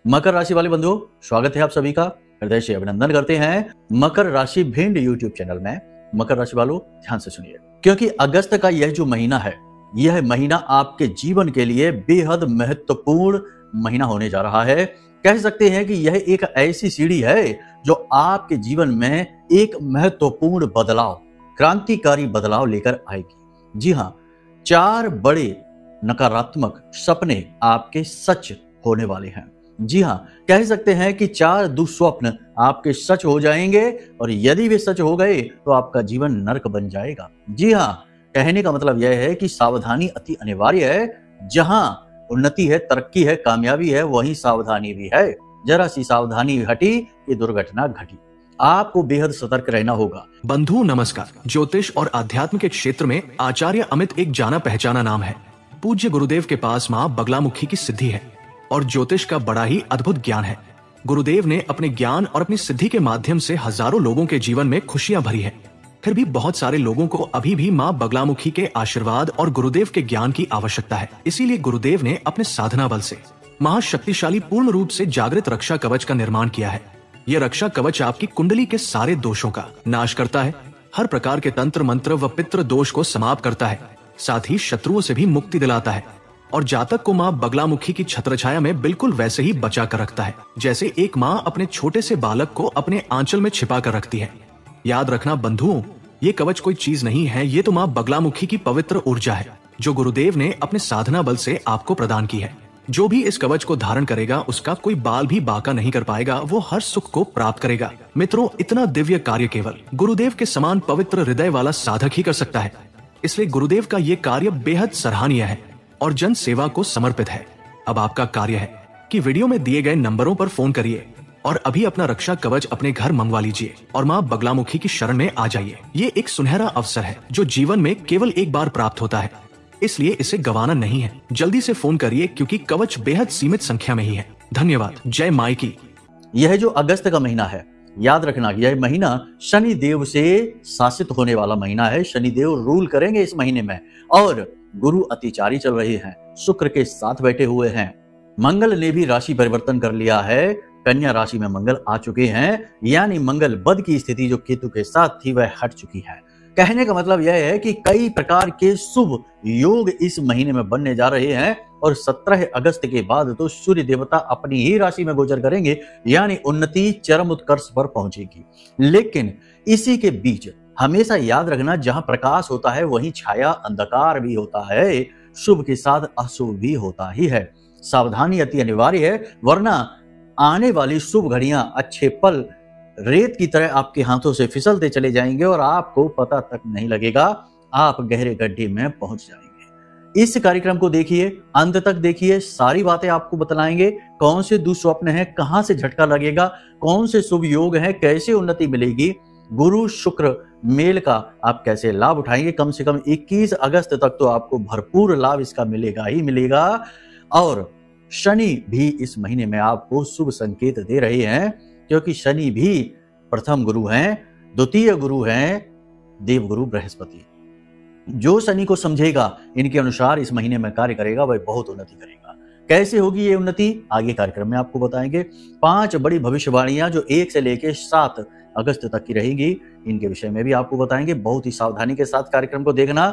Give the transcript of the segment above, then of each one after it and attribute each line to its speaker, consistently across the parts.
Speaker 1: मकर राशि वाले बंधुओं, स्वागत है आप सभी का। हृदय से अभिनंदन करते हैं मकर राशि भिंड यूट्यूब चैनल में। मकर राशि वालों, ध्यान से सुनिए, क्योंकि अगस्त का यह जो महीना है, यह महीना आपके जीवन के लिए बेहद महत्वपूर्ण महीना होने जा रहा है। कह सकते हैं कि यह एक ऐसी सीढ़ी है जो आपके जीवन में एक महत्वपूर्ण बदलाव, क्रांतिकारी बदलाव लेकर आएगी। जी हाँ, 4 बड़े नकारात्मक सपने आपके सच होने वाले हैं। जी हाँ, कह सकते हैं कि 4 दुस्वप्न आपके सच हो जाएंगे और यदि वे सच हो गए तो आपका जीवन नरक बन जाएगा। जी हाँ, कहने का मतलब यह है कि सावधानी अति अनिवार्य है। जहां उन्नति है, तरक्की है, कामयाबी है, वहीं सावधानी भी है। जरा सी सावधानी हटी, ये दुर्घटना घटी। आपको बेहद सतर्क रहना होगा।
Speaker 2: बंधु नमस्कार। ज्योतिष और आध्यात्म के क्षेत्र में आचार्य अमित एक जाना पहचाना नाम है। पूज्य गुरुदेव के पास माँ बगलामुखी की सिद्धि है और ज्योतिष का बड़ा ही अद्भुत ज्ञान है। गुरुदेव ने अपने ज्ञान और अपनी सिद्धि के माध्यम से हजारों लोगों के जीवन में खुशियां भरी है। फिर भी बहुत सारे लोगों को अभी भी माँ बगलामुखी के आशीर्वाद और गुरुदेव के ज्ञान की आवश्यकता है। इसीलिए गुरुदेव ने अपने साधना बल से महाशक्तिशाली पूर्ण रूप से जागृत रक्षा कवच का निर्माण किया है। यह रक्षा कवच आपकी कुंडली के सारे दोषों का नाश करता है, हर प्रकार के तंत्र मंत्र व पितृ दोष को समाप्त करता है, साथ ही शत्रुओं से भी मुक्ति दिलाता है और जातक को माँ बगलामुखी की छत्रछाया में बिल्कुल वैसे ही बचा कर रखता है जैसे एक माँ अपने छोटे से बालक को अपने आंचल में छिपा कर रखती है। याद रखना बंधुओं, ये कवच कोई चीज नहीं है, ये तो माँ बगलामुखी की पवित्र ऊर्जा है जो गुरुदेव ने अपने साधना बल से आपको प्रदान की है। जो भी इस कवच को धारण करेगा उसका कोई बाल भी बाका नहीं कर पाएगा, वो हर सुख को प्राप्त करेगा। मित्रों, इतना दिव्य कार्य केवल गुरुदेव के समान पवित्र हृदय वाला साधक ही कर सकता है। इसलिए गुरुदेव का ये कार्य बेहद सराहनीय है और जन सेवा को समर्पित है। अब आपका कार्य है कि वीडियो में दिए गए नंबरों पर फोन करिए और अभी अपना रक्षा कवच अपने घर मंगवा लीजिए और माँ बगलामुखी की शरण में आ जाइए। ये एक सुनहरा अवसर है जो जीवन में केवल एक बार प्राप्त होता है, इसलिए इसे गंवाना नहीं है। जल्दी से फोन करिए क्योंकि कवच बेहद सीमित संख्या में ही है। धन्यवाद। जय माई की।
Speaker 1: यह जो अगस्त का महीना है, याद रखना यह महीना शनि देव से शासित होने वाला महीना है। शनि देव रूल करेंगे इस महीने में और गुरु अतिचारी चल रहे हैं, शुक्र के साथ बैठे हुए हैं। मंगल ने भी राशि परिवर्तन कर लिया है, कन्या राशि में मंगल आ चुके हैं, यानी मंगल बद की स्थिति जो केतु के साथ थी वह हट चुकी है। कहने का मतलब यह है कि कई प्रकार के शुभ योग इस महीने में बनने जा रहे हैं और 17 अगस्त के बाद तो सूर्य देवता अपनी ही राशि में गोचर करेंगे, यानी उन्नति चरम उत्कर्ष पर पहुंचेगी। लेकिन इसी के बीच हमेशा याद रखना, जहां प्रकाश होता है वहीं छाया अंधकार भी होता है, शुभ के साथ अशुभ भी होता ही है। सावधानी अति अनिवार्य है, वरना आने वाली शुभ घड़ियां, अच्छे पल रेत की तरह आपके हाथों से फिसलते चले जाएंगे और आपको पता तक नहीं लगेगा, आप गहरे गड्ढे में पहुंच जाएंगे। इस कार्यक्रम को देखिए, अंत तक देखिए, सारी बातें आपको बतलाएंगे। कौन से दुस्वप्न हैं, कहां से झटका लगेगा, कौन से शुभ योग हैं, कैसे उन्नति मिलेगी, गुरु शुक्र मेल का आप कैसे लाभ उठाएंगे। कम से कम 21 अगस्त तक तो आपको भरपूर लाभ इसका मिलेगा ही मिलेगा। और शनि भी इस महीने में आपको शुभ संकेत दे रहे हैं, क्योंकि शनि भी प्रथम गुरु हैं, द्वितीय गुरु हैं देवगुरु बृहस्पति। जो शनि को समझेगा, इनके अनुसार इस महीने में कार्य करेगा, वह बहुत उन्नति करेगा। कैसे होगी ये उन्नति, आगे कार्यक्रम में आपको बताएंगे। 5 बड़ी भविष्यवाणियां जो 1 से लेकर 7 अगस्त तक की रहेगी, इनके विषय में भी आपको बताएंगे। बहुत ही सावधानी के साथ कार्यक्रम को देखना,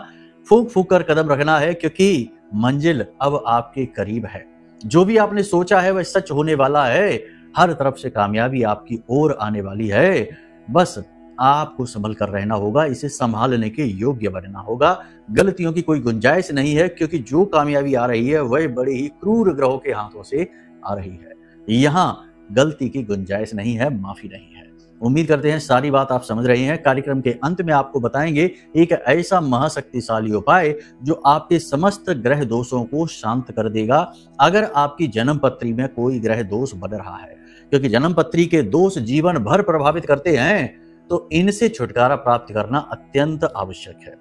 Speaker 1: फूंक फूंक कर कदम रखना है, क्योंकि मंजिल अब आपके करीब है। जो भी आपने सोचा है वह सच होने वाला है। हर तरफ से कामयाबी आपकी ओर आने वाली है। बस आपको संभल कर रहना होगा, इसे संभालने के योग्य बनना होगा। गलतियों की कोई गुंजाइश नहीं है, क्योंकि जो कामयाबी आ रही है वह बड़े ही क्रूर ग्रहों के हाथों से आ रही है। यहाँ गलती की गुंजाइश नहीं है, माफी नहीं है। उम्मीद करते हैं सारी बात आप समझ रहे हैं। कार्यक्रम के अंत में आपको बताएंगे एक ऐसा महाशक्तिशाली उपाय जो आपके समस्त ग्रह दोषों को शांत कर देगा। अगर आपकी जन्म पत्री में कोई ग्रह दोष बन रहा है, क्योंकि जन्म पत्री के दोष जीवन भर प्रभावित करते हैं, तो इनसे छुटकारा प्राप्त करना अत्यंत आवश्यक है।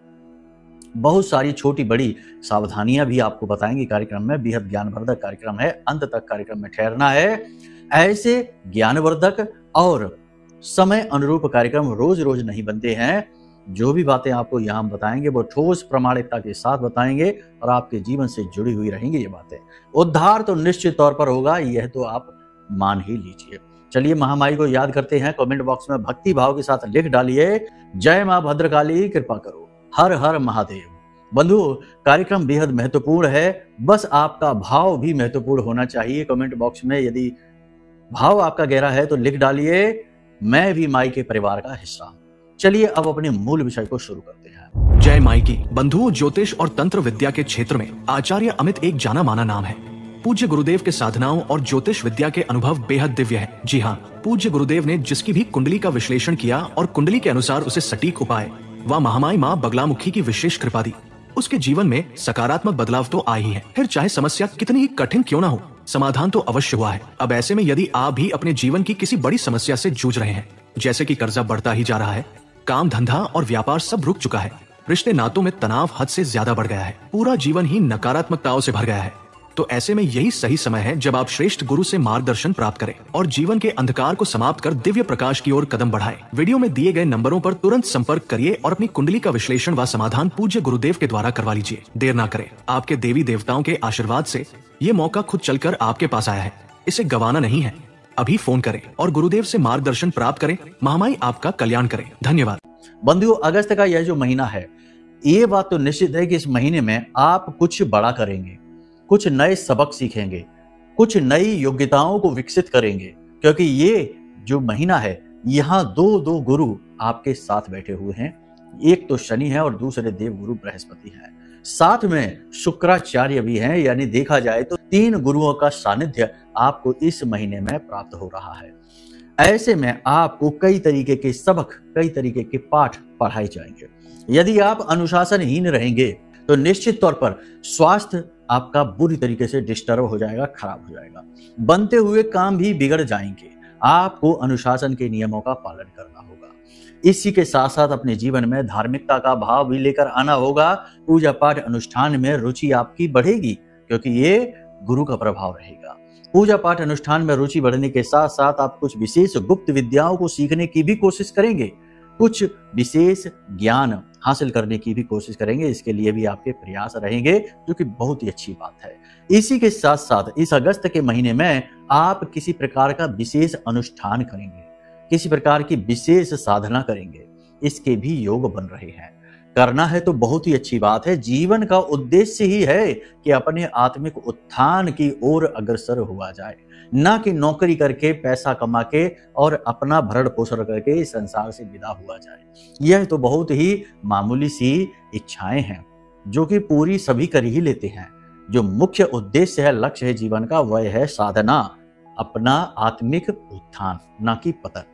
Speaker 1: बहुत सारी छोटी बड़ी सावधानियां भी आपको बताएंगे कार्यक्रम में। बेहद ज्ञानवर्धक कार्यक्रम है, अंत तक कार्यक्रम में ठहरना है। ऐसे ज्ञानवर्धक और समय अनुरूप कार्यक्रम रोज रोज नहीं बनते हैं। जो भी बातें आपको यहाँ बताएंगे वो ठोस प्रामाणिकता के साथ बताएंगे और आपके जीवन से जुड़ी हुई रहेंगी ये बातें। उद्धार तो निश्चित तौर पर होगा, यह तो आप मान ही लीजिए। चलिए महामाई को याद करते हैं। कमेंट बॉक्स में भक्ति भाव के साथ लिख डालिए, जय मां भद्रकाली कृपा करो, हर हर महादेव। बंधुओं, कार्यक्रम बेहद महत्वपूर्ण है, बस आपका भाव भी महत्वपूर्ण होना चाहिए। कमेंट बॉक्स में यदि भाव आपका गहरा है तो लिख डालिए, मैं भी माई के परिवार का हिस्सा हूं। चलिए अब अपने मूल विषय को शुरू करते हैं।
Speaker 2: जय माई की। बंधुओं, ज्योतिष और तंत्र विद्या के क्षेत्र में आचार्य अमित एक जाना माना नाम है। पूज्य गुरुदेव के साधनाओं और ज्योतिष विद्या के अनुभव बेहद दिव्य है। जी हाँ, पूज्य गुरुदेव ने जिसकी भी कुंडली का विश्लेषण किया और कुंडली के अनुसार उसे सटीक उपाय व महामाई माँ बगलामुखी की विशेष कृपा दी, उसके जीवन में सकारात्मक बदलाव तो आ ही है। फिर चाहे समस्या कितनी ही कठिन क्यों ना हो, समाधान तो अवश्य हुआ है। अब ऐसे में यदि आप भी अपने जीवन की किसी बड़ी समस्या से जूझ रहे हैं, जैसे कि कर्जा बढ़ता ही जा रहा है, काम धंधा और व्यापार सब रुक चुका है, रिश्ते नातों में तनाव हद से ज्यादा बढ़ गया है, पूरा जीवन ही नकारात्मकताओं से भर गया है, तो ऐसे में यही सही समय है जब आप श्रेष्ठ गुरु से मार्गदर्शन प्राप्त करें और जीवन के अंधकार को समाप्त कर दिव्य प्रकाश की ओर कदम बढ़ाएं। वीडियो में दिए गए नंबरों पर तुरंत संपर्क करिए और अपनी कुंडली का विश्लेषण व समाधान पूज्य गुरुदेव के द्वारा करवा लीजिए। देर ना करें, आपके देवी देवताओं के आशीर्वाद से ये मौका खुद चलकर आपके पास आया है, इसे गंवाना नहीं है। अभी फोन करें और गुरुदेव से मार्गदर्शन प्राप्त करें। महामाई आपका कल्याण करें। धन्यवाद।
Speaker 1: बंधुओं, अगस्त का यह जो महीना है, ये बात तो निश्चित है कि इस महीने में आप कुछ बड़ा करेंगे, कुछ नए सबक सीखेंगे, कुछ नई योग्यताओं को विकसित करेंगे, क्योंकि ये जो महीना है यहाँ दो गुरु आपके साथ बैठे हुए हैं। एक तो शनि है और दूसरे देव गुरु बृहस्पति हैं, साथ में शुक्राचार्य भी हैं। यानी देखा जाए तो 3 गुरुओं का सानिध्य आपको इस महीने में प्राप्त हो रहा है। ऐसे में आपको कई तरीके के सबक, कई तरीके के पाठ पढ़ाए जाएंगे। यदि आप अनुशासनहीन रहेंगे तो निश्चित तौर पर स्वास्थ्य आपका बुरी तरीके से डिस्टर्ब हो जाएगा, खराब हो जाएगा, बनते हुए काम भी बिगड़ जाएंगे। आपको अनुशासन के नियमों का पालन करना होगा। इसी के साथ साथ अपने जीवन में धार्मिकता का भाव भी लेकर आना होगा। पूजा पाठ अनुष्ठान में रुचि आपकी बढ़ेगी, क्योंकि ये गुरु का प्रभाव रहेगा। पूजा पाठ अनुष्ठान में रुचि बढ़ने के साथ साथ आप कुछ विशेष गुप्त विद्याओं को सीखने की भी कोशिश करेंगे, कुछ विशेष ज्ञान हासिल करने की भी कोशिश करेंगे। इसके लिए भी आपके प्रयास रहेंगे, जो कि बहुत ही अच्छी बात है। इसी के साथ साथ इस अगस्त के महीने में आप किसी प्रकार का विशेष अनुष्ठान करेंगे, किसी प्रकार की विशेष साधना करेंगे, इसके भी योग बन रहे हैं। करना है तो बहुत ही अच्छी बात है। जीवन का उद्देश्य ही है कि अपने आत्मिक उत्थान की ओर अग्रसर हुआ जाए, ना कि नौकरी करके पैसा कमा के और अपना भरण पोषण करके इस संसार से विदा हुआ जाए। यह तो बहुत ही मामूली सी इच्छाएं हैं, जो कि पूरी सभी कर ही लेते हैं। जो मुख्य उद्देश्य है, लक्ष्य है जीवन का, वह है साधना, अपना आत्मिक उत्थान, ना कि पतन।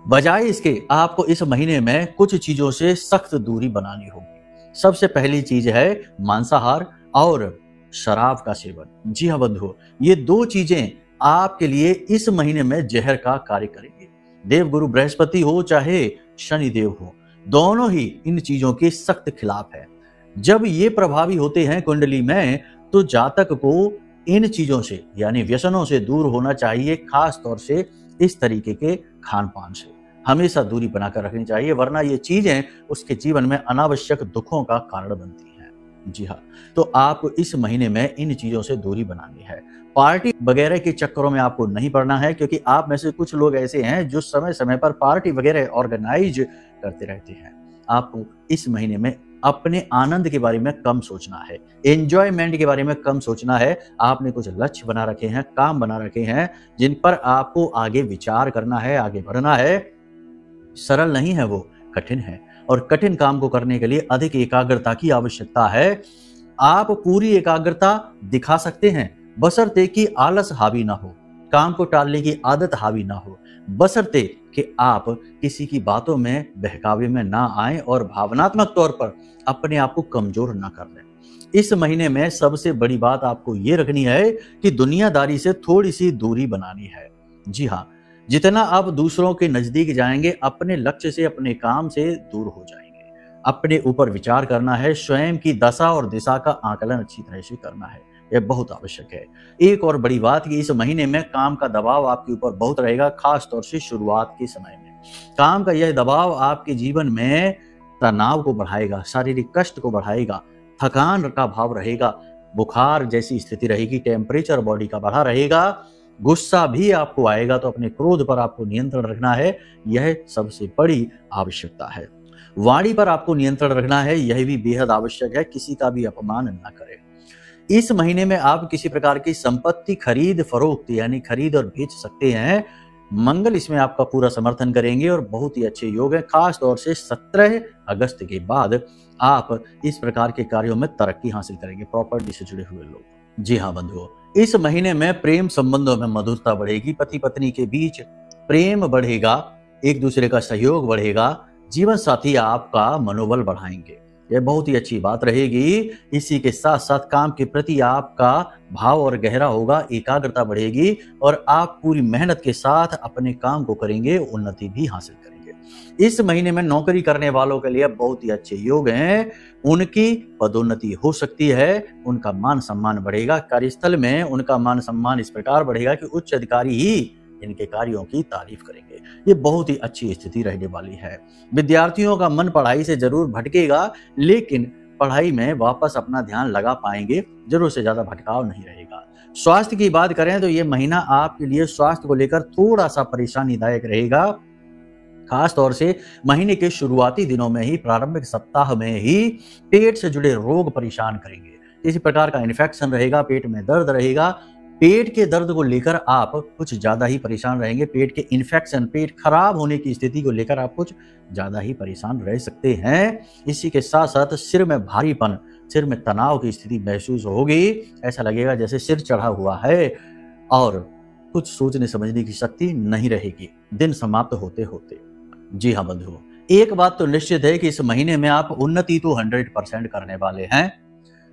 Speaker 1: बजाय इसके आपको इस महीने में कुछ चीजों से सख्त दूरी बनानी होगी। सबसे पहली चीज है मांसाहार और शराब का सेवन। जी हाँ बंधुओं, ये 2 चीजें आपके लिए इस महीने में जहर का कार्य करेंगे। देव गुरु बृहस्पति हो चाहे शनि देव हो, दोनों ही इन चीजों के सख्त खिलाफ है। जब ये प्रभावी होते हैं कुंडली में, तो जातक को इन चीजों से यानी व्यसनों से दूर होना चाहिए। खास तौर से इस तरीके के खान पान से हमेशा दूरी बनाकर रखनी चाहिए, वरना ये चीजें उसके जीवन में अनावश्यक दुखों का कारण बनती हैं। जी हाँ, तो आपको इस महीने में इन चीजों से दूरी बनानी है। पार्टी वगैरह के चक्करों में आपको नहीं पड़ना है, क्योंकि आप में से कुछ लोग ऐसे हैं जो समय समय पर पार्टी वगैरह ऑर्गेनाइज करते रहते हैं। आपको इस महीने में अपने आनंद के बारे में कम सोचना है, एंजॉयमेंट के बारे में कम सोचना है। आपने कुछ लक्ष्य बना रखे हैं, काम बना रखे हैं, जिन पर आपको आगे विचार करना है, आगे बढ़ना है। सरल नहीं है वो, कठिन है, और कठिन काम को करने के लिए अधिक एकाग्रता की आवश्यकता है। आप पूरी एकाग्रता दिखा सकते हैं, बशर्ते कि आलस हावी ना हो, काम को टालने की आदत हावी ना हो, बशर्ते कि आप किसी की बातों में बहकावे में ना आए और भावनात्मक तौर पर अपने आप को कमजोर ना कर लें। इस महीने में सबसे बड़ी बात आपको ये रखनी है कि दुनियादारी से थोड़ी सी दूरी बनानी है। जी हाँ, जितना आप दूसरों के नजदीक जाएंगे, अपने लक्ष्य से, अपने काम से दूर हो जाएंगे। अपने ऊपर विचार करना है, स्वयं की दशा और दिशा का आकलन अच्छी तरह से करना है, यह बहुत आवश्यक है। एक और बड़ी बात कि इस महीने में काम का दबाव आपके ऊपर बहुत रहेगा, खास तौर से शुरुआत के समय में। काम का यह दबाव आपके जीवन में तनाव को बढ़ाएगा, शारीरिक कष्ट को बढ़ाएगा, थकान का भाव रहेगा, बुखार जैसी स्थिति रहेगी, टेम्परेचर बॉडी का बढ़ा रहेगा। गुस्सा भी आपको आएगा तो अपने क्रोध पर आपको नियंत्रण रखना है, यह सबसे बड़ी आवश्यकता है। वाणी पर आपको नियंत्रण रखना है, यह भी बेहद आवश्यक है। किसी का भी अपमान न करें। इस महीने में आप किसी प्रकार की संपत्ति खरीद फरोख्त यानी खरीद और बेच सकते हैं। मंगल इसमें आपका पूरा समर्थन करेंगे और बहुत ही अच्छे योग है। खास तौर से 17 अगस्त के बाद आप इस प्रकार के कार्यों में तरक्की हासिल करेंगे, प्रॉपर्टी से जुड़े हुए लोग। जी हाँ बंधुओं, इस महीने में प्रेम संबंधों में मधुरता बढ़ेगी, पति पत्नी के बीच प्रेम बढ़ेगा, एक दूसरे का सहयोग बढ़ेगा, जीवन साथी आपका मनोबल बढ़ाएंगे, यह बहुत ही अच्छी बात रहेगी। इसी के साथ साथ काम के प्रति आपका भाव और गहरा होगा, एकाग्रता बढ़ेगी और आप पूरी मेहनत के साथ अपने काम को करेंगे, उन्नति भी हासिल करेंगे। इस महीने में नौकरी करने वालों के लिए बहुत ही अच्छे योग हैं, उनकी पदोन्नति हो सकती है, उनका मान सम्मान बढ़ेगा, कार्यस्थल में उनका मान सम्मान इस प्रकार बढ़ेगा कि उच्च अधिकारी ही इनके कार्यों की तारीफ करेंगे। ये बहुत ही अच्छी स्थिति रहने वाली है। विद्यार्थियों का मन पढ़ाई से जरूर भटकेगा, लेकिन पढ़ाई में वापस अपना ध्यान लगा पाएंगे, जरूर से ज्यादा भटकाव नहीं रहेगा। स्वास्थ्य की बात करें तो ये महीना आपके लिए स्वास्थ्य को लेकर थोड़ा सा परेशानीदायक रहेगा। खास तौर से महीने के शुरुआती दिनों में ही, प्रारंभिक सप्ताह में ही पेट से जुड़े रोग परेशान करेंगे। किसी प्रकार का इन्फेक्शन रहेगा, पेट में दर्द रहेगा। पेट के दर्द को लेकर आप कुछ ज्यादा ही परेशान रहेंगे। पेट के इन्फेक्शन, पेट खराब होने की स्थिति को लेकर आप कुछ ज्यादा ही परेशान रह सकते हैं। इसी के साथ साथ सिर में भारीपन, सिर में तनाव की स्थिति महसूस होगी। ऐसा लगेगा जैसे सिर चढ़ा हुआ है और कुछ सोचने समझने की शक्ति नहीं रहेगी दिन समाप्त होते होते। जी हाँ बंधुओं, एक बात तो निश्चित है कि इस महीने में आप उन्नति तो 100% करने वाले हैं।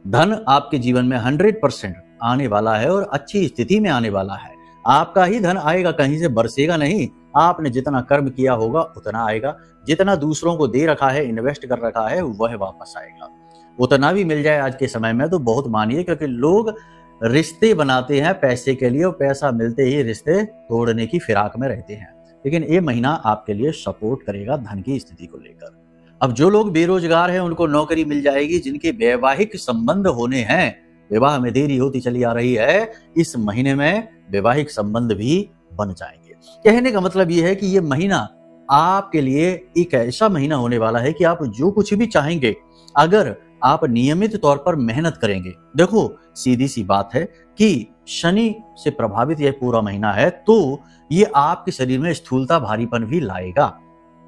Speaker 1: धन आपके जीवन में 100% आने वाला है और अच्छी स्थिति में आने वाला है। आपका ही धन आएगा, कहीं से बरसेगा नहीं। आपने जितना कर्म किया होगा उतना आएगा, जितना दूसरों को दे रखा है, इन्वेस्ट कर रखा है, वह वापस आएगा। उतना भी मिल जाए आज के समय में तो बहुत मानिए, क्योंकि लोग रिश्ते बनाते हैं पैसे के लिए और पैसा मिलते ही रिश्ते तोड़ने की फिराक में रहते हैं। लेकिन ये महीना आपके लिए सपोर्ट करेगा धन की स्थिति को लेकर। अब जो लोग बेरोजगार हैं उनको नौकरी मिल जाएगी। जिनके वैवाहिक संबंध होने हैं, विवाह में देरी होती चली आ रही है, इस महीने में वैवाहिक संबंध भी बन जाएंगे। कहने का मतलब यह है कि यह महीना आपके लिए एक ऐसा महीना होने वाला है कि आप जो कुछ भी चाहेंगे, अगर आप नियमित तौर पर मेहनत करेंगे। देखो सीधी सी बात है कि शनि से प्रभावित यह पूरा महीना है, तो ये आपके शरीर में स्थूलता, भारीपन भी लाएगा,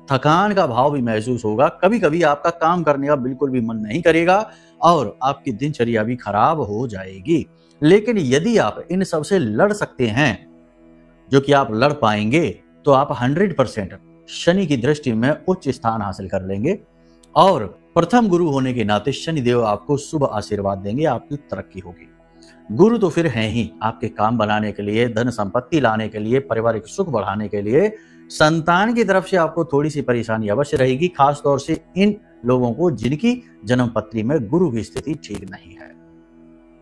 Speaker 1: थकान का भाव भी महसूस होगा। कभी कभी आपका काम करने का बिल्कुल भी मन नहीं करेगा और आपकी दिनचर्या भी खराब हो जाएगी। लेकिन यदि आप इन सब से लड़ सकते हैं, जो कि आप लड़ पाएंगे, तो आप 100% शनि की दृष्टि में उच्च स्थान हासिल कर लेंगे और प्रथम गुरु होने के नाते शनिदेव आपको शुभ आशीर्वाद देंगे, आपकी तरक्की होगी। गुरु तो फिर हैं ही आपके काम बनाने के लिए, धन संपत्ति लाने के लिए, पारिवारिक सुख बढ़ाने के लिए। संतान की तरफ से आपको थोड़ी सी परेशानी अवश्य रहेगी, खास तौर से इन लोगों को जिनकी जन्म पत्री में गुरु की स्थिति ठीक नहीं है,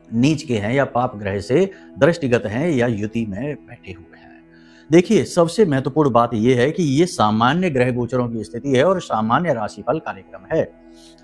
Speaker 1: नीच के हैं या पाप ग्रह से दृष्टिगत हैं या युति में बैठे हुए हैं। देखिए सबसे महत्वपूर्ण बात यह है कि ये सामान्य ग्रह गोचरों की स्थिति है और सामान्य राशिफल कार्यक्रम है।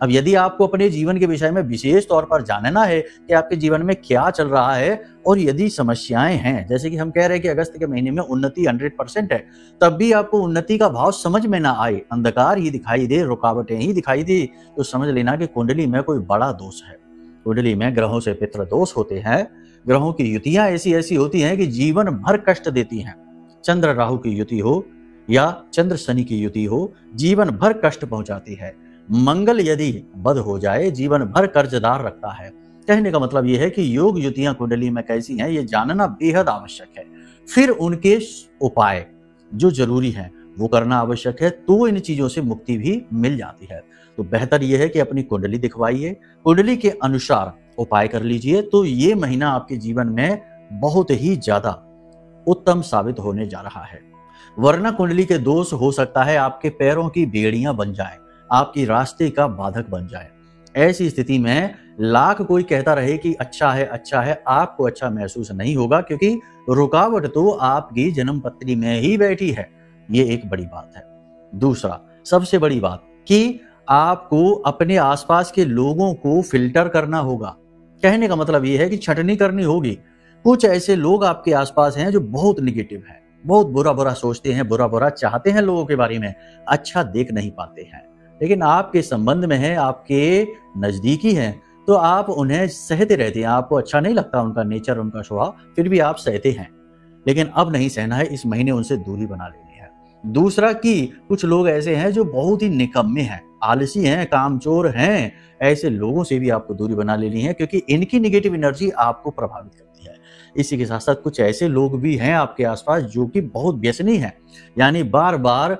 Speaker 1: अब यदि आपको अपने जीवन के विषय में विशेष तौर पर जानना है कि आपके जीवन में क्या चल रहा है और यदि समस्याएं हैं, जैसे कि हम कह रहे हैं कि अगस्त के महीने में उन्नति 100% है, तब भी आपको उन्नति का भाव समझ में ना आए, अंधकार ही दिखाई दे, रुकावटें ही दिखाई दे, तो समझ लेना कि कुंडली में कोई बड़ा दोष है। कुंडली में ग्रहों से पितृ दोष होते हैं। ग्रहों की युतियां ऐसी ऐसी होती हैं कि जीवन भर कष्ट देती हैं। चंद्र राहु की युति हो या चंद्र शनि की युति हो, जीवन भर कष्ट पहुंचाती है। मंगल यदि बद हो जाए, जीवन भर कर्जदार रखता है। कहने का मतलब यह है कि योग युतियां कुंडली में कैसी हैं, ये जानना बेहद आवश्यक है। फिर उनके उपाय जो जरूरी हैं वो करना आवश्यक है, तो इन चीजों से मुक्ति भी मिल जाती है। तो बेहतर यह है कि अपनी कुंडली दिखवाइए, कुंडली के अनुसार उपाय कर लीजिए, तो ये महीना आपके जीवन में बहुत ही ज्यादा उत्तम साबित होने जा रहा है। वरना कुंडली के दोष हो सकता है आपके पैरों की बेड़ियां बन जाए, आपकी रास्ते का बाधक बन जाए। ऐसी स्थिति में लाख कोई कहता रहे कि अच्छा है, आपको अच्छा महसूस नहीं होगा, क्योंकि रुकावट तो आपकी जन्म पत्री में ही बैठी है। ये एक बड़ी बात है। दूसरा सबसे बड़ी बात कि आपको अपने आसपास के लोगों को फिल्टर करना होगा। कहने का मतलब यह है कि छटनी करनी होगी। कुछ ऐसे लोग आपके आसपास हैं जो बहुत निगेटिव हैं, बहुत बुरा बुरा सोचते हैं, बुरा बुरा चाहते हैं लोगों के बारे में, अच्छा देख नहीं पाते हैं, लेकिन आपके संबंध में है, आपके नजदीकी हैं, तो आप उन्हें सहते रहते हैं। आपको अच्छा नहीं लगता उनका नेचर, उनका स्वभाव, फिर भी आप सहते हैं। लेकिन अब नहीं सहना है, इस महीने उनसे दूरी बना लेनी है। दूसरा कि कुछ लोग ऐसे हैं जो बहुत ही निकम्मे हैं, आलसी हैं, कामचोर हैं, ऐसे लोगों से भी आपको दूरी बना लेनी है, क्योंकि इनकी नेगेटिव एनर्जी आपको प्रभावित करती है। इसी के साथ साथ कुछ ऐसे लोग भी हैं आपके आसपास जो कि बहुत व्यसनी हैं, यानी बार बार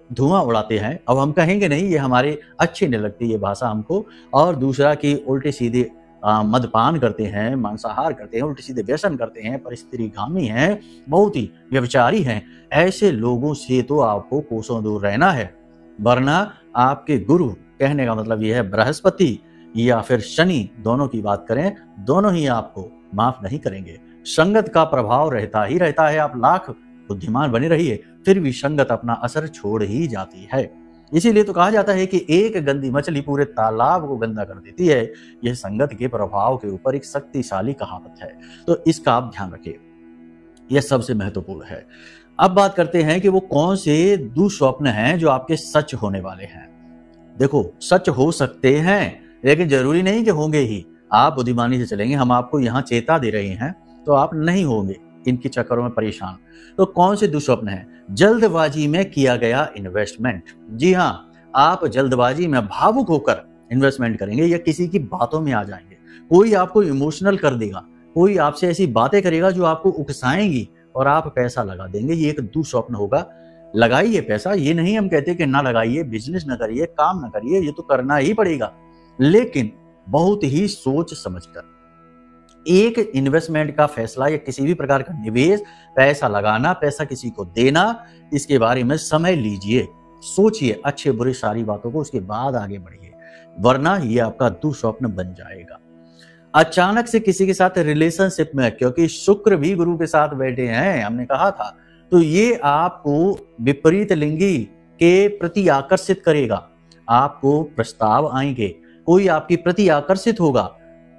Speaker 1: धुआं उड़ाते हैं। अब हम कहेंगे नहीं, ये हमारे अच्छी नहीं लगती ये भाषा हमको। और दूसरा कि उल्टे सीधे मदपान करते हैं, मांसाहार करते हैं, उल्टे सीधे व्यसन करते हैं, परिस्त्रीगामी हैं, बहुत ही व्यभिचारी हैं। ऐसे लोगों से तो आपको कोसों दूर रहना है, वरना आपके गुरु, कहने का मतलब ये है बृहस्पति या फिर शनि, दोनों की बात करें, दोनों ही आपको माफ नहीं करेंगे। संगत का प्रभाव रहता ही रहता है, आप लाख बुद्धिमान बने रहिए, फिर भी संगत अपना असर छोड़ ही जाती है। इसीलिए तो कहा जाता है कि एक गंदी मछली पूरे तालाब को गंदा कर देती है। यह संगत के प्रभाव के ऊपर एक शक्तिशाली कहावत है, तो इसका आप ध्यान रखिए, यह सबसे महत्वपूर्ण है। अब बात करते हैं कि वो कौन से दुस्वप्न हैं जो आपके सच होने वाले हैं। देखो, सच हो सकते हैं, लेकिन जरूरी नहीं कि होंगे ही। आप बुद्धिमानी से चलेंगे, हम आपको यहाँ चेता दे रहे हैं, तो आप नहीं होंगे इनके चक्करों में परेशान। तो कौन से दुस्वप्न हैं? जल्दबाजी में किया गया इन्वेस्टमेंट। जी हाँ, आप जल्दबाजी में भावुक होकर इन्वेस्टमेंट करेंगे या किसी की बातों में आ जाएंगे। कोई आपको इमोशनल कर देगा, कोई आपसे ऐसी बातें करेगा जो आपको उकसाएंगी और आप पैसा लगा देंगे। ये एक दुस्वप्न होगा। लगाइए पैसा, ये नहीं हम कहते कि ना लगाइए, बिजनेस ना करिए, काम ना करिए, ये तो करना ही पड़ेगा, लेकिन बहुत ही सोच समझकर। एक इन्वेस्टमेंट का फैसला या किसी भी प्रकार का निवेश, पैसा लगाना, पैसा किसी को देना, इसके बारे में समय लीजिए, सोचिए अच्छे बुरे सारी बातों को, उसके बाद आगे बढ़िए, वरना ये आपका दुस्वप्न बन जाएगा। अचानक से किसी के साथ रिलेशनशिप में, क्योंकि शुक्र भी गुरु के साथ बैठे हैं, हमने कहा था, तो ये आपको विपरीत लिंगी के प्रति आकर्षित करेगा। आपको प्रस्ताव आएंगे, कोई आपके प्रति आकर्षित होगा,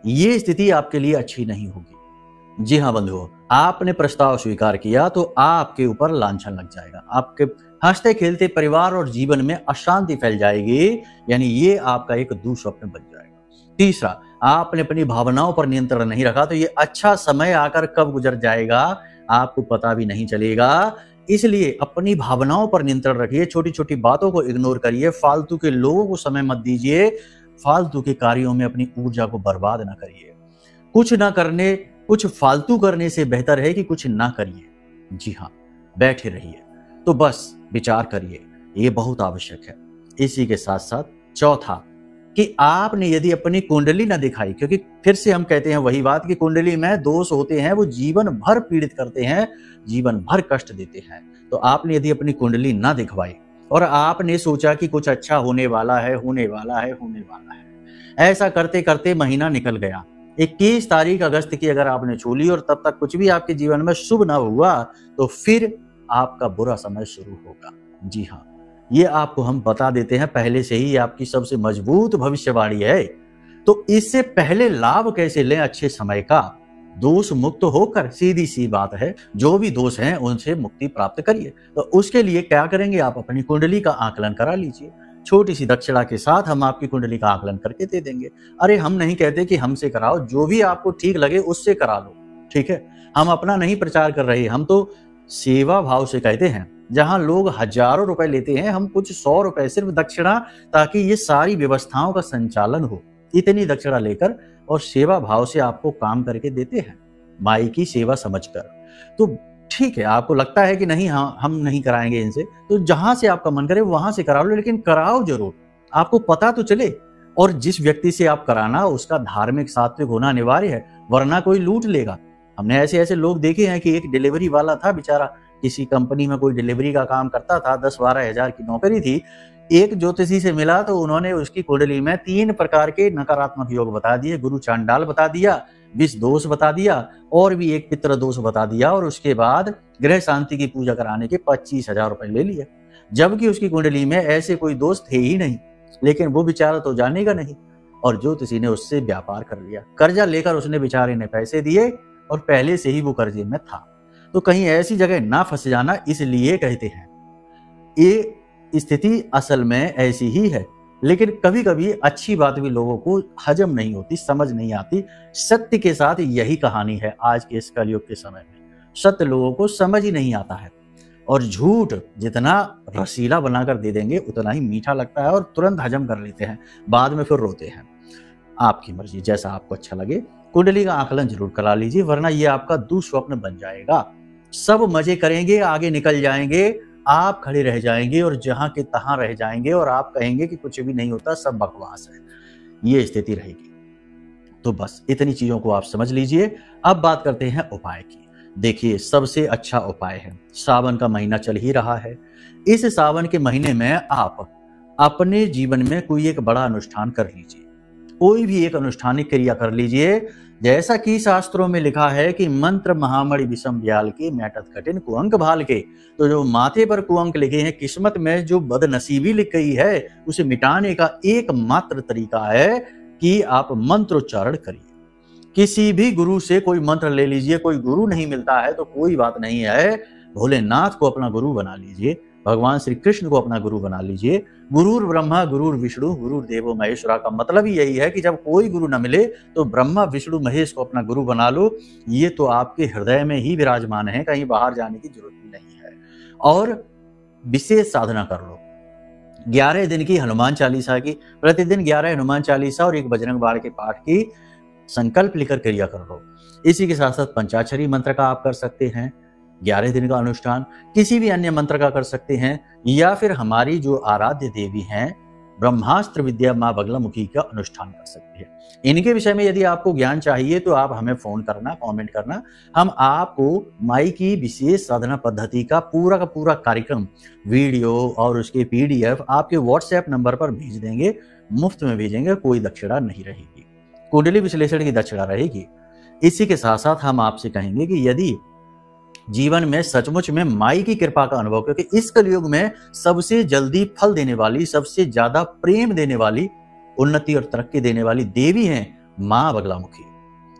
Speaker 1: ये स्थिति आपके लिए अच्छी नहीं होगी। जी हाँ बंधुओं, आपने प्रस्ताव स्वीकार किया तो आपके ऊपर लांछन लग जाएगा, आपके हंसते खेलते परिवार और जीवन में अशांति फैल जाएगी, यानी ये आपका एक दुस्वप्न बन जाएगा। तीसरा, आपने अपनी भावनाओं पर नियंत्रण नहीं रखा, तो ये अच्छा समय आकर कब गुजर जाएगा आपको पता भी नहीं चलेगा। इसलिए अपनी भावनाओं पर नियंत्रण रखिए, छोटी छोटी बातों को इग्नोर करिए, फालतू के लोगों को समय मत दीजिए, फालतू के कार्यों में अपनी ऊर्जा को बर्बाद ना करिए। कुछ फालतू करने से बेहतर है कि कुछ ना करिए। जी हाँ, बैठे रहिए, तो बस विचार करिए, ये बहुत आवश्यक है। इसी के साथ साथ चौथा कि आपने यदि अपनी कुंडली ना दिखाई, क्योंकि फिर से हम कहते हैं वही बात कि कुंडली में दोष होते हैं, वो जीवन भर पीड़ित करते हैं, जीवन भर कष्ट देते हैं। तो आपने यदि अपनी कुंडली ना दिखवाई और आपने सोचा कि कुछ अच्छा होने वाला है, ऐसा करते करते महीना निकल गया, 21 तारीख अगस्त की अगर आपने छू ली और तब तक कुछ भी आपके जीवन में शुभ ना हुआ, तो फिर आपका बुरा समय शुरू होगा। जी हाँ, ये आपको हम बता देते हैं पहले से ही, आपकी सबसे मजबूत भविष्यवाणी है। तो इससे पहले लाभ कैसे लें अच्छे समय का? दोष मुक्त होकर, सीधी सी बात है, जो भी दोष हैं उनसे मुक्ति प्राप्त करिए। तो उसके लिए क्या करेंगे, आप अपनी कुंडली का आकलन करा लीजिए, छोटी सी दक्षिणा के साथ हम आपकी कुंडली का आकलन करके दे देंगे। अरे हम नहीं कहते कि हमसे कराओ, जो भी आपको ठीक लगे उससे करा लो, ठीक है। हम अपना नहीं प्रचार कर रहे, हम तो सेवा भाव से कहते हैं। जहां लोग हजारों रुपए लेते हैं, हम कुछ 100 रुपए सिर्फ दक्षिणा, ताकि ये सारी व्यवस्थाओं का संचालन हो, इतनी दक्षिणा लेकर और सेवा भाव से आपको काम करके देते हैं, माई की सेवा समझकर। तो ठीक है, आपको लगता है कि नहीं, हाँ हम नहीं कराएंगे इनसे, तो जहां से आपका मन करे वहां से करा लो, लेकिन कराओ जरूर, आपको पता तो चले। और जिस व्यक्ति से आप कराना, उसका धार्मिक सात्विक होना अनिवार्य है, वरना कोई लूट लेगा। हमने ऐसे ऐसे लोग देखे हैं कि एक डिलीवरी वाला था बेचारा, किसी कंपनी में कोई डिलीवरी का काम करता था, 10-12 हजार की नौकरी थी। एक ज्योतिषी से मिला तो उन्होंने उसकी कुंडली में 3 प्रकार के नकारात्मक योग बता दिए, गुरु चांडाल बता दिया, विष दोष बता दिया, और भी एक पितृ दोष बता दिया, और उसके बाद ग्रह शांति की पूजा कराने के 25,000 रुपए ले लिए, जबकि उसकी कुंडली में ऐसे कोई दोष थे ही नहीं। लेकिन वो बेचारा तो जानेगा नहीं, और ज्योतिषी ने उससे व्यापार कर लिया, कर्जा लेकर उसने बेचारे ने पैसे दिए और पहले से ही वो कर्जे में था, तो कहीं ऐसी जगह ना फंस जाना, इसलिए कहते हैं। ये स्थिति असल में ऐसी ही है, लेकिन कभी कभी अच्छी बात भी लोगों को हजम नहीं होती, समझ नहीं आती। सत्य के साथ यही कहानी है आज के इस कलयुग के समय में। सत्य लोगों को समझ ही नहीं आता है, और झूठ जितना रसीला बनाकर दे देंगे उतना ही मीठा लगता है और तुरंत हजम कर लेते हैं, बाद में फिर रोते हैं। आपकी मर्जी, जैसा आपको अच्छा लगे। कुंडली का आकलन जरूर करा लीजिए, वरना ये आपका दुस्वप्न बन जाएगा। सब मजे करेंगे, आगे निकल जाएंगे, आप खड़े रह जाएंगे और जहां के तहां रह जाएंगे, और आप कहेंगे कि कुछ भी नहीं होता, सब बकवास है। ये स्थिति रहेगी। तो बस इतनी चीजों को आप समझ लीजिए। अब बात करते हैं उपाय की। देखिए, सबसे अच्छा उपाय है, सावन का महीना चल ही रहा है। इस सावन के महीने में आप अपने जीवन में कोई एक बड़ा अनुष्ठान कर लीजिए, कोई भी एक अनुष्ठानिक क्रिया कर लीजिए। जैसा कि शास्त्रों में लिखा है कि मंत्र महामणि विषम ब्याल के मैटत कठिन कुअंक भाल के। तो जो माथे पर कुअंक लिखे हैं, किस्मत में जो बदनसीबी लिख गई है, उसे मिटाने का एकमात्र तरीका है कि आप मंत्रोच्चारण करिए। किसी भी गुरु से कोई मंत्र ले लीजिए। कोई गुरु नहीं मिलता है तो कोई बात नहीं है, भोलेनाथ को अपना गुरु बना लीजिए, भगवान श्री कृष्ण को अपना गुरु बना लीजिए। गुरुर ब्रह्मा गुरुर विष्णु गुरुर देवो महेश्वरा का मतलब ही यही है कि जब कोई गुरु न मिले तो ब्रह्मा विष्णु महेश को अपना गुरु बना लो। ये तो आपके हृदय में ही विराजमान है, कहीं बाहर जाने की जरूरत भी नहीं है। और विशेष साधना कर लो। 11 दिन की हनुमान चालीसा की, प्रतिदिन 11 हनुमान चालीसा और 1 बजरंग बाण के पाठ की संकल्प लेकर क्रिया कर लो। इसी के साथ साथ पंचाक्षरी मंत्र का आप कर सकते हैं, 11 दिन का अनुष्ठान। किसी भी अन्य मंत्र का कर सकते हैं, या फिर हमारी जो आराध्य देवी हैं ब्रह्मास्त्र विद्या माँ बगलामुखी का अनुष्ठान कर सकते हैं। इनके विषय में यदि आपको ज्ञान चाहिए तो आप हमें फोन करना, कमेंट करना। हम आपको माई की विशेष साधना पद्धति का पूरा कार्यक्रम, वीडियो और उसके PDF आपके WhatsApp नंबर पर भेज देंगे। मुफ्त में भेजेंगे, कोई दक्षिणा नहीं रहेगी, कुंडली विश्लेषण की दक्षिणा रहेगी। इसी के साथ साथ हम आपसे कहेंगे कि यदि जीवन में सचमुच में माई की कृपा का अनुभव, क्योंकि इस कलयुग में सबसे जल्दी फल देने वाली, सबसे ज्यादा प्रेम देने वाली, उन्नति और तरक्की देने वाली देवी हैं मां बगलामुखी।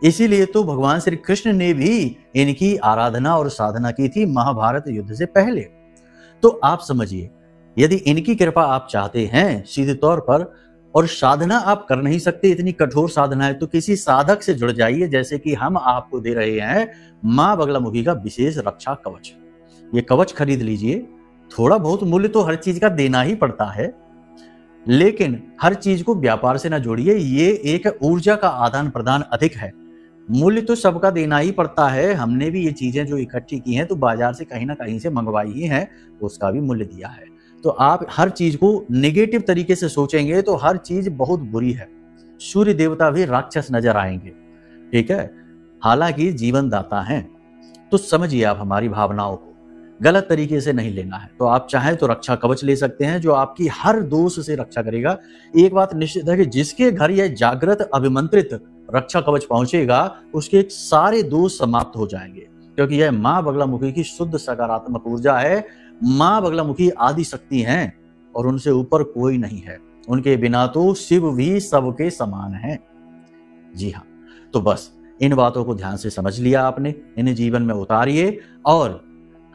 Speaker 1: इसीलिए तो भगवान श्री कृष्ण ने भी इनकी आराधना और साधना की थी महाभारत युद्ध से पहले। तो आप समझिए, यदि इनकी कृपा आप चाहते हैं सीधे तौर पर, और साधना आप कर नहीं सकते, इतनी कठोर साधना है, तो किसी साधक से जुड़ जाइए, जैसे कि हम आपको दे रहे हैं मां बगलामुखी का विशेष रक्षा कवच। ये कवच खरीद लीजिए। थोड़ा बहुत मूल्य तो हर चीज का देना ही पड़ता है, लेकिन हर चीज को व्यापार से ना जोड़िए। ये एक ऊर्जा का आदान प्रदान अधिक है। मूल्य तो सबका देना ही पड़ता है। हमने भी ये चीजें जो इकट्ठी की हैं तो बाजार से कहीं ना कहीं से मंगवाई ही है, उसका भी मूल्य दिया है। तो आप हर चीज को नेगेटिव तरीके से सोचेंगे तो हर चीज बहुत बुरी है। सूर्य देवता भी राक्षस नजर आएंगे, ठीक है, हालांकि जीवन दाता हैं। तो समझिए आप हमारी भावनाओं को गलत तरीके से नहीं लेना है। तो आप चाहें तो रक्षा कवच ले सकते हैं, जो आपकी हर दोष से रक्षा करेगा। एक बात निश्चित है कि जिसके घर यह जागृत अभिमंत्रित रक्षा कवच पहुंचेगा, उसके सारे दोष समाप्त हो जाएंगे, क्योंकि यह मां बगलामुखी की शुद्ध सकारात्मक ऊर्जा है। मां बगलामुखी आदि शक्ति हैं और उनसे ऊपर कोई नहीं है। उनके बिना तो शिव भी सबके समान है। जी हाँ, तो बस इन बातों को ध्यान से समझ लिया आपने, इन्हें जीवन में उतारिए। और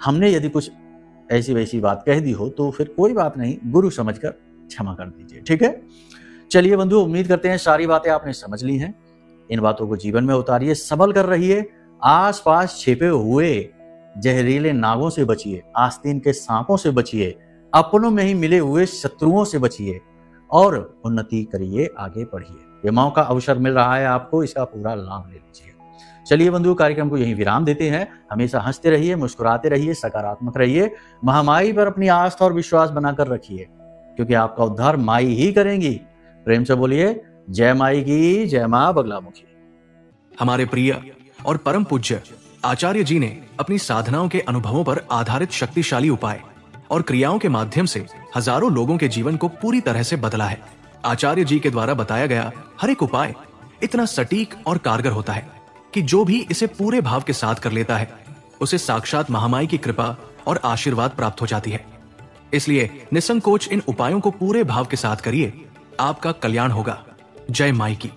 Speaker 1: हमने यदि कुछ ऐसी वैसी बात कह दी हो तो फिर कोई बात नहीं, गुरु समझकर क्षमा कर दीजिए, ठीक है। चलिए बंधु, उम्मीद करते हैं सारी बातें आपने समझ ली हैं। इन बातों को जीवन में उतारिए, सबल कर रहिए। आसपास छिपे हुए जहरीले नागों से बचिए, आस्तीन के सांपों से बचिए, अपनों में ही मिले हुए शत्रुओं से बचिए और उन्नति करिए, आगे बढ़िए। विमाओं का अवसर मिल रहा है आपको, इसका पूरा लाभ ले लीजिए। चलिए बंधु, कार्यक्रम को यहीं विराम देते हैं। हमेशा हंसते रहिए, मुस्कुराते रहिए, सकारात्मक रहिए। महामाई पर अपनी आस्था और विश्वास बनाकर रखिए, क्योंकि आपका उद्धार माई ही करेंगी। प्रेम से बोलिए जय माई की, जय मां बगलामुखी।
Speaker 2: हमारे प्रिय और परम पूज्य आचार्य जी ने अपनी साधनाओं के अनुभवों पर आधारित शक्तिशाली उपाय और क्रियाओं के माध्यम से हजारों लोगों के जीवन को पूरी तरह से बदला है। आचार्य जी के द्वारा बताया गया हर एक उपाय इतना सटीक और कारगर होता है कि जो भी इसे पूरे भाव के साथ कर लेता है, उसे साक्षात महामाई की कृपा और आशीर्वाद प्राप्त हो जाती है। इसलिए निसंकोच इन उपायों को पूरे भाव के साथ करिए, आपका कल्याण होगा। जय माई की।